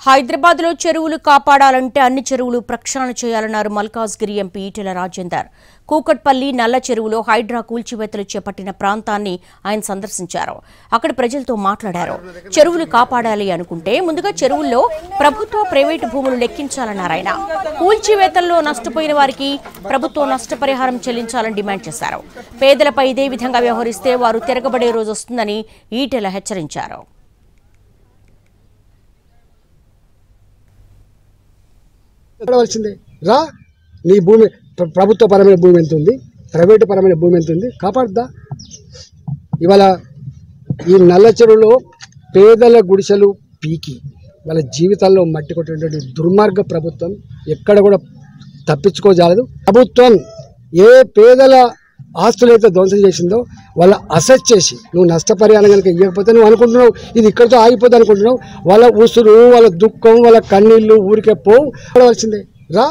హైదరాబాద్లో చెరువులు కాపాడాలంటే అన్ని చెరువులు ప్రక్షాళన చేయాలన్నారు మల్కాజ్గిరి ఎంపీ ఈటెల రాజేందర్. కూకట్పల్లి నల్ల చెరువులో హైడ్రా కూల్చివేతలు చేపట్టిన ప్రాంతాన్ని ఆయన సందర్శించారు. అక్కడ ప్రజలతో మాట్లాడారు. చెరువులు కాపాడాలి అనుకుంటే ముందుగా చెరువుల్లో ప్రభుత్వ ప్రైవేటు భూములు లెక్కించాలన్నారు ఆయన. కూల్చివేతల్లో నష్టపోయిన వారికి ప్రభుత్వం నష్టపరిహారం చెల్లించాలని డిమాండ్ చేశారు. పేదలపై ఇదే విధంగా వ్యవహరిస్తే వారు తిరగబడే రోజు వస్తుందని ఈటెల హెచ్చరించారు. రా నీ భూమి ప్రభుత్వ పరమైన భూమి ఎంత ఉంది, ప్రైవేటు పరమైన భూమి ఎంత ఉంది, కాపాడుదా. ఇవాళ ఈ నల్ల చెరువులో పేదల గుడిసెలు పీకి వాళ్ళ జీవితాల్లో మట్టి కొట్టినటువంటి దుర్మార్గ ప్రభుత్వం ఎక్కడ కూడా తప్పించుకోజాలదు. ప్రభుత్వం ఏ పేదల ఆస్తులైతే ధ్వంసం చేసిందో వాళ్ళ అసెట్ చేసి నువ్వు నష్టపరిహారం కనుక ఇవ్వకపోతే నువ్వు అనుకుంటున్నావు ఇది ఇక్కడితో ఆగిపోతే అనుకుంటున్నావు. వాళ్ళ ఉసురు, వాళ్ళ దుఃఖం, వాళ్ళ కన్నీళ్ళు ఊరికే పోవలసిందే. రా